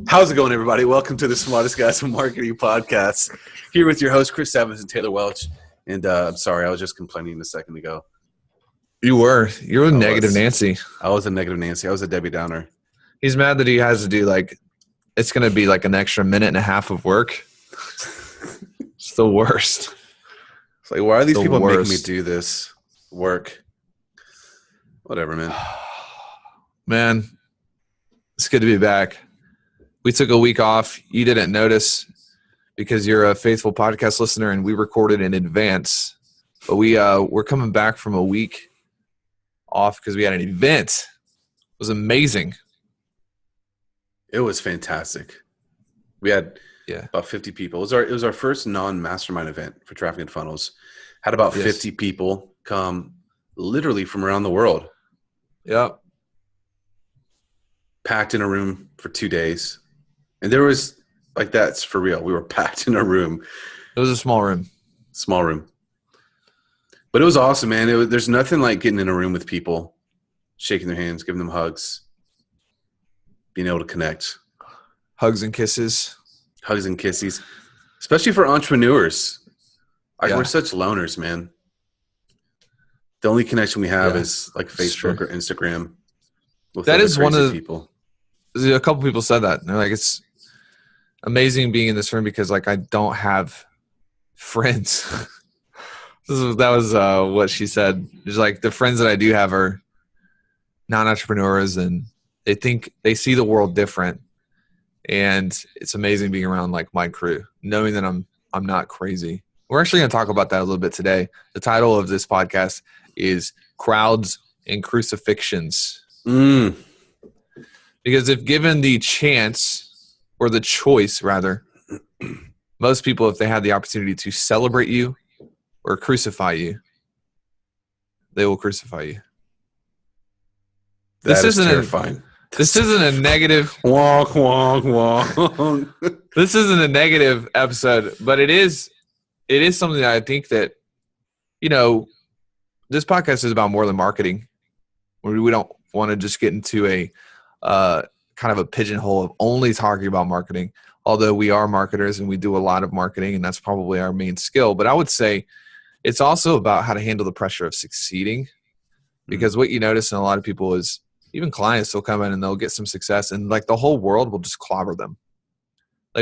How's it going, everybody? Welcome to the Smartest Guys in Marketing podcast. Here with your hosts, Chris Evans and Taylor Welch. And I'm sorry, I was just complaining a second ago. You were negative Nancy. I was a negative Nancy. I was a Debbie Downer. He's mad that he has to do it's going to be like an extra minute and a half of work. It's the worst. It's like, why are these people making me do this work? Whatever, man. Man, it's good to be back. We took a week off. You didn't notice because you're a faithful podcast listener and we recorded in advance. But we're coming back from a week off because we had an event. It was amazing. It was fantastic. We had about 50 people. It was our first non-mastermind event for Traffic and Funnels. Had about 50 people come literally from around the world. Yep. Packed in a room for 2 days. And there was, that's for real. We were packed in a room. It was a small room. Small room. But it was awesome, man. There's nothing like getting in a room with people, shaking their hands, giving them hugs, being able to connect. Hugs and kisses. Hugs and kisses. Especially for entrepreneurs. We're such loners, man. The only connection we have is like Facebook or Instagram. That is one of the people. A couple people said that. They're like, it's amazing being in this room because I don't have friends. That was what she said. It's like the friends that I do have are non-entrepreneurs and they see the world different. And it's amazing being around my crew, knowing that I'm not crazy. We're actually going to talk about that a little bit today. The title of this podcast is Crowds and Crucifixions. Because if given the chance, or the choice rather, most people, if they had the opportunity to celebrate you or crucify you, they will crucify you. This isn't terrifying. This isn't a negative. Wonk, wonk, wonk. This isn't a negative episode, but it is something that I think that, this podcast is about more than marketing. We don't want to just get into a kind of a pigeonhole of only talking about marketing, although we are marketers and we do a lot of marketing and that's probably our main skill. But I would say it's also about how to handle the pressure of succeeding, because what you notice in a lot of people is even clients will come in and they'll get some success and the whole world will just clobber them.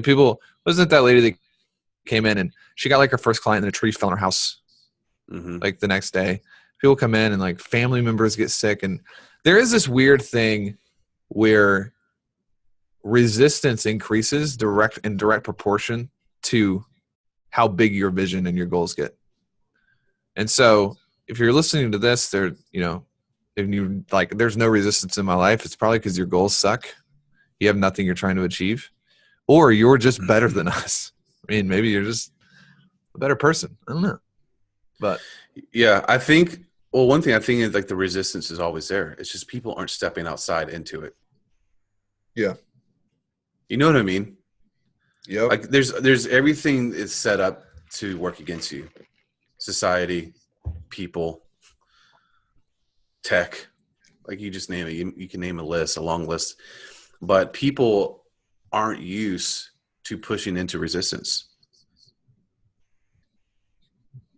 People, wasn't that lady that came in and she got her first client and a tree fell in her house the next day. People come in and family members get sick, and there is this weird thing where resistance increases in direct proportion to how big your vision and your goals get. And so if you're listening to this, if you there's no resistance in my life, it's probably because your goals suck. You have nothing you're trying to achieve, or you're just better than us. I mean, maybe you're just a better person. I don't know. But yeah, I think, one thing I think is the resistance is always there. It's just people aren't stepping outside into it. Yeah. You know what I mean? Yeah. There's everything is set up to work against you. Society, people, tech, you just name it. You can name a long list. But people aren't used to pushing into resistance.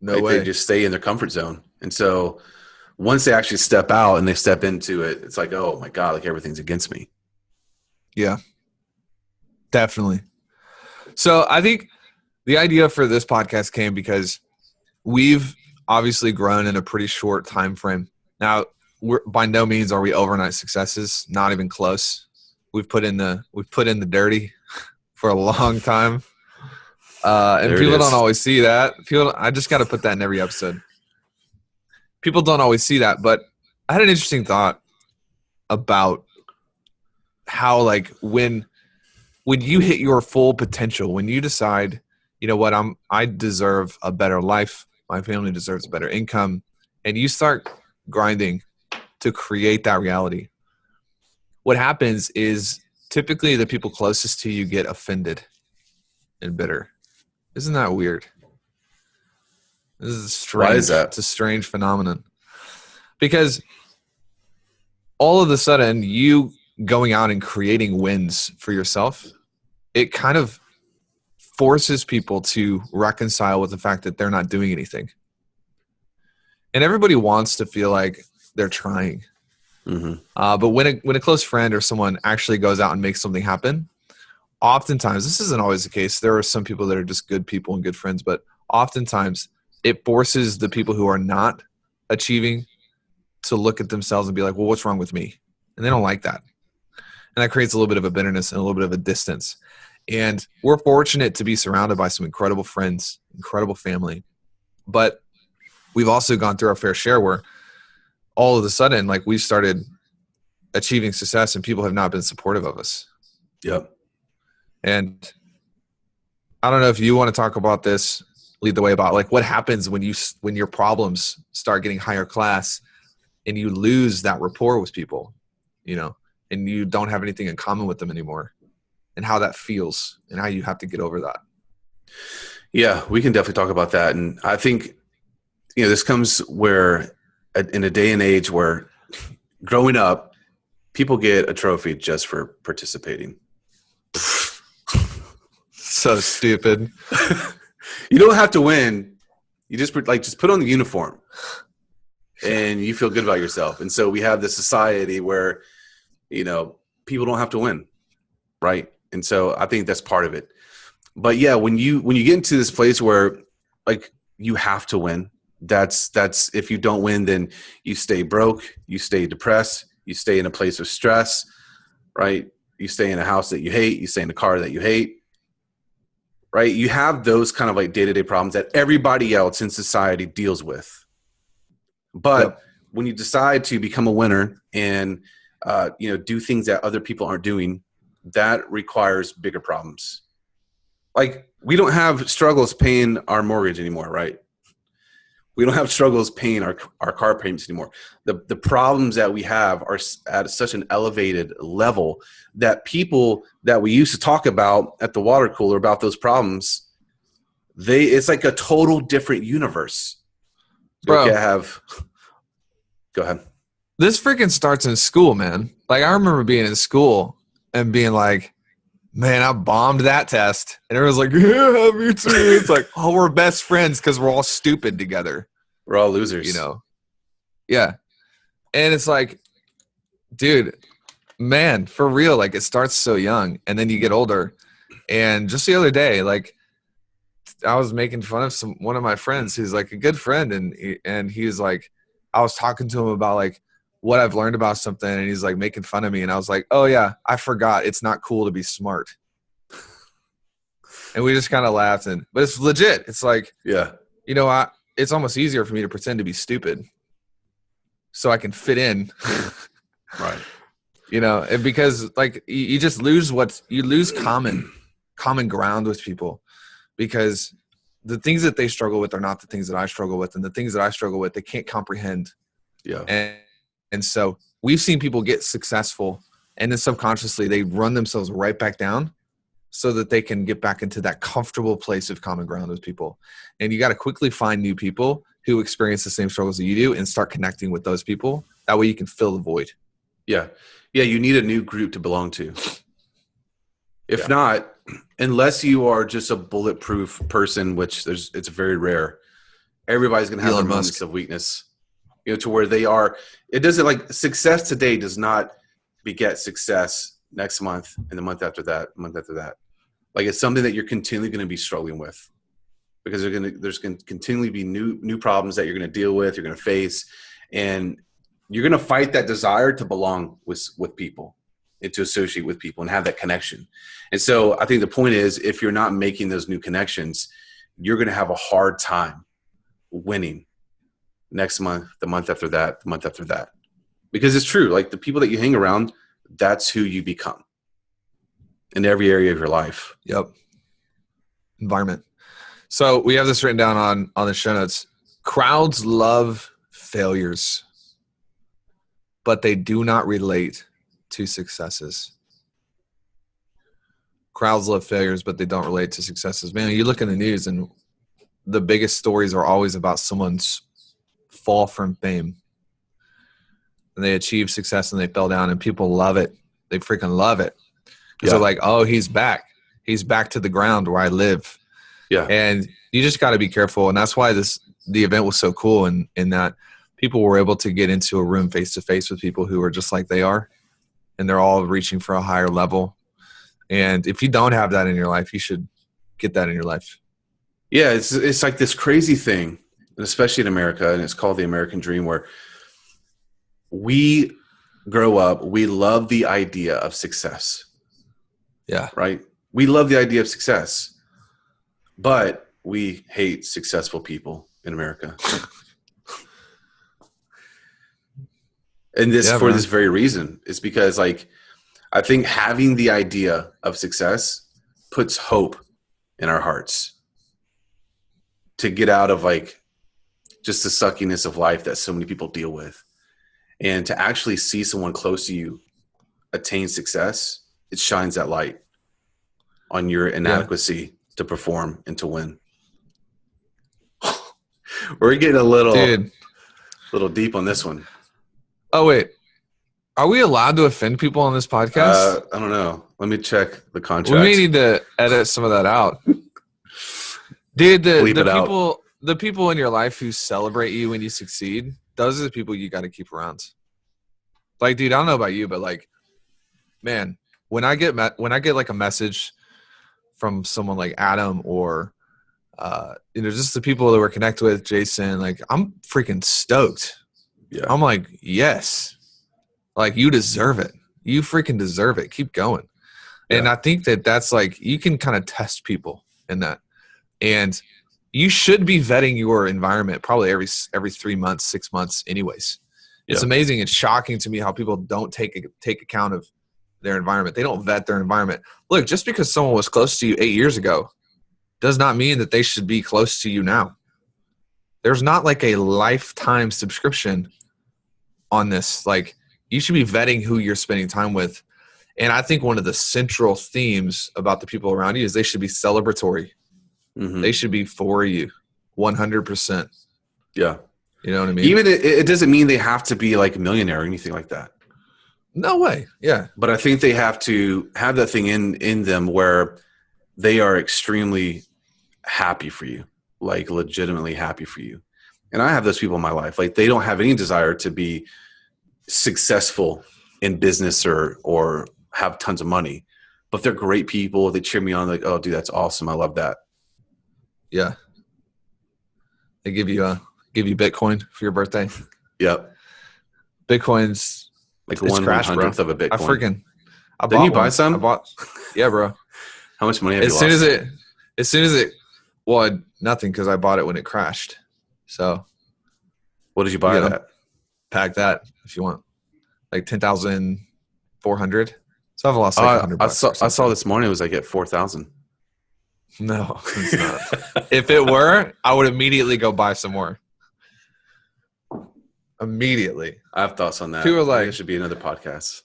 No way. They just stay in their comfort zone. And so once they actually step out and they step into it, it's oh my God, everything's against me. Yeah, definitely. So I think the idea for this podcast came because we've obviously grown in a pretty short time frame. Now, by no means are we overnight successes, not even close. We've put in the dirty for a long time. And people don't always see that. I just got to put that in every episode. People don't always see that, but I had an interesting thought about how when you hit your full potential, when you decide, I deserve a better life, my family deserves a better income, and you start grinding to create that reality, what happens is typically the people closest to you get offended and bitter. Isn't that weird? This is strange. Why is that? It's a strange phenomenon. Because all of a sudden you going out and creating wins for yourself, it kind of forces people to reconcile with the fact that they're not doing anything. And everybody wants to feel like they're trying. But when a close friend or someone actually goes out and makes something happen, oftentimes, this isn't always the case. There are some people that are just good people and good friends, but oftentimes it forces the people who are not achieving to look at themselves and be like, well, what's wrong with me? And they don't like that. And that creates a little bit of a bitterness and a little bit of a distance. And we're fortunate to be surrounded by some incredible friends, incredible family. But we've also gone through our fair share where all of a sudden, like, we started achieving success and people have not been supportive of us. Yep. And I don't know if you want to talk about this, lead the way, about like what happens when your problems start getting higher class and you lose that rapport with people, you know, and you don't have anything in common with them anymore, and how that feels and how you have to get over that. Yeah, we can definitely talk about that. And I think, you know, this comes where in a day and age where growing up, people get a trophy just for participating. So stupid. You don't have to win. You just put on the uniform and you feel good about yourself. And so we have this society where, you know, people don't have to win. Right. And so I think that's part of it. But yeah, when you get into this place where like you have to win, that's if you don't win, then you stay broke, you stay depressed, you stay in a place of stress, right? You stay in a house that you hate, you stay in a car that you hate, right? You have those kind of like day-to-day problems that everybody else in society deals with. But when you decide to become a winner and you know, do things that other people aren't doing, that requires bigger problems. Like, we don't have struggles paying our mortgage anymore, right? We don't have struggles paying our car payments anymore. The problems that we have are at such an elevated level that people that we used to talk about at the water cooler about those problems, it's like a total different universe. Bro, okay, go ahead. This freaking starts in school, man. Like, I remember being in school and being like, man, I bombed that test. And everyone's like, yeah, me too. It's like, oh, we're best friends because we're all stupid together. We're all losers. You know? Yeah. And it's like, dude, man, for real, like, it starts so young and then you get older. And just the other day, like, I was making fun of one of my friends who's like a good friend. And he was like, I was talking to him about like what I've learned about something, and he's like making fun of me. And I was like, oh yeah, I forgot. It's not cool to be smart. And we just kind of laughed, but it's legit. It's like, yeah, you know, it's almost easier for me to pretend to be stupid so I can fit in. Right. You know, and because like you just lose you lose common ground with people, because the things that they struggle with are not the things that I struggle with, and the things that I struggle with, they can't comprehend. Yeah. And so we've seen people get successful, and then subconsciously they run themselves right back down so that they can get back into that comfortable place of common ground with people. And you got to quickly find new people who experience the same struggles that you do and start connecting with those people. That way you can fill the void. Yeah. Yeah. You need a new group to belong to. If not, unless you are just a bulletproof person, which it's very rare, everybody's going to have their moments of weakness, you know, to where they are. It doesn't, like, success today does not beget success next month and the month after that, month after that. Like, it's something that you're continually going to be struggling with, because there's going to continually be new problems that you're going to deal with, you're going to face, and you're going to fight that desire to belong with people and to associate with people and have that connection. And so I think the point is, if you're not making those new connections, you're going to have a hard time winning next month, the month after that, the month after that. Because it's true, like, the people that you hang around, that's who you become in every area of your life. Yep. Environment. So we have this written down on the show notes. Crowds love failures, but they do not relate to successes. Crowds love failures, but they don't relate to successes. Man, you look in the news and the biggest stories are always about someone's fall from fame. And they achieve success and they fell down, and people love it They freaking love it. Because they're like, oh, he's back. He's back to the ground where I live. Yeah. And you just got to be careful. And that's why the event was so cool in that people were able to get into a room face-to-face with people who are just like they are. And they're all reaching for a higher level. And if you don't have that in your life, you should get that in your life. Yeah, it's like this crazy thing, especially in America, and it's called the American dream, where we grow up, we love the idea of success. Yeah. Right? We love the idea of success, but we hate successful people in America. And for this very reason, is because like, I think having the idea of success puts hope in our hearts to get out of like just the suckiness of life that so many people deal with. And to actually see someone close to you attain success, it shines that light on your inadequacy to perform and to win. We're getting a little deep on this one. Oh, wait. Are we allowed to offend people on this podcast? I don't know. Let me check the contract. We may need to edit some of that out. Dude, the people in your life who celebrate you when you succeed, those are the people you got to keep around. Like, dude, I don't know about you, but like, man, when I get like a message from someone like Adam or just the people that we're connected with, Jason, like I'm freaking stoked. Yeah. I'm like, yes. Like, you deserve it. You freaking deserve it. Keep going. Yeah. And I think that's like, you can kind of test people in that. And you should be vetting your environment probably every 3 months, 6 months anyways. It's amazing. It's shocking to me how people don't take account of their environment. They don't vet their environment. Look, just because someone was close to you 8 years ago does not mean that they should be close to you now. There's not like a lifetime subscription on this. Like, you should be vetting who you're spending time with. And I think one of the central themes about the people around you is they should be celebratory. Mm-hmm. They should be for you 100%. Yeah. You know what I mean? Even it doesn't mean they have to be like a millionaire or anything like that. No way. Yeah. But I think they have to have that thing in them where they are extremely happy for you, like legitimately happy for you. And I have those people in my life. Like, they don't have any desire to be successful in business or have tons of money, but they're great people. They cheer me on, like, oh dude, that's awesome. I love that. Yeah. They give you Bitcoin for your birthday. Yep. Bitcoin's like 1/100th of a Bitcoin. Didn't you buy some? Yeah, bro. How much money have you lost? As soon as it, well, nothing, because I bought it when it crashed. So. What did you buy that? Pack that if you want. Like 10,400. So I've lost like $100. I saw this morning it was like at 4,000. No, it's not. If it were, I would immediately go buy some more. Immediately. I have thoughts on that. People are like, it should be another podcast.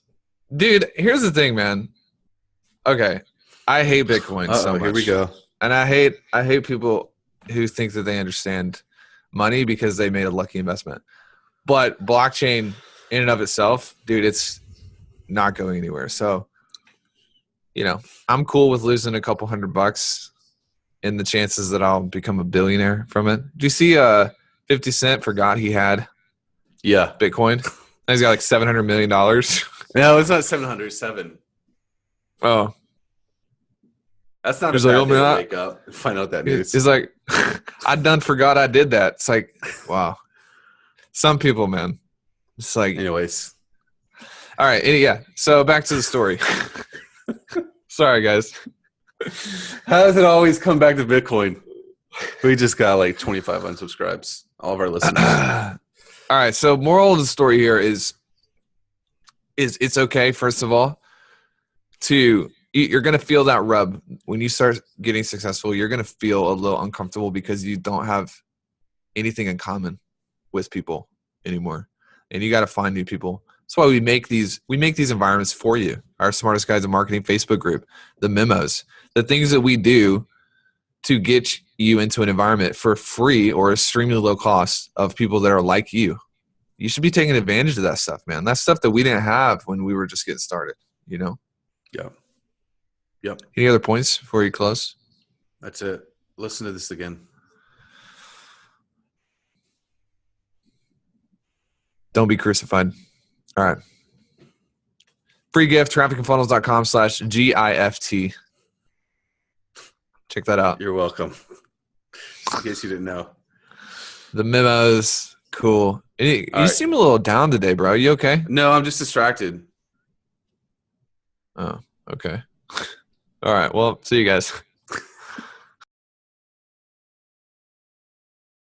Dude, here's the thing, man. Okay. I hate Bitcoin so much. Here we go. And I hate people who think that they understand money because they made a lucky investment. But blockchain in and of itself, dude, it's not going anywhere. So, I'm cool with losing a couple $100 in the chances that I'll become a billionaire from it. Do you see 50 Cent forgot he had Bitcoin? He's got like $700 million. No, it's not 707. Oh. That's not a bad day to wake up and find out that news. It's like, I done forgot I did that. It's like, wow. Some people, man. It's like. Anyways. All right. Yeah. So back to the story. Sorry, guys. How does it always come back to Bitcoin? We just got like 25 unsubscribes. All of our listeners. All right. So moral of the story here is it's okay, first of all, you're going to feel that rub. When you start getting successful, you're going to feel a little uncomfortable because you don't have anything in common with people anymore. And you got to find new people. That's why we make these environments for you. Our Smartest Guys in Marketing Facebook group, the memos, the things that we do to get you into an environment for free or extremely low cost of people that are like you. You should be taking advantage of that stuff, man. That's stuff that we didn't have when we were just getting started. you know? Yep. Yep. Any other points before you close? That's it. Listen to this again. Don't be crucified. All right. Free gift, trafficandfunnels.com/GIFT. Check that out. You're welcome. In case you didn't know. The memos, cool. You seem a little down today, bro. You okay? No, I'm just distracted. Oh, okay. All right. Well, see you guys.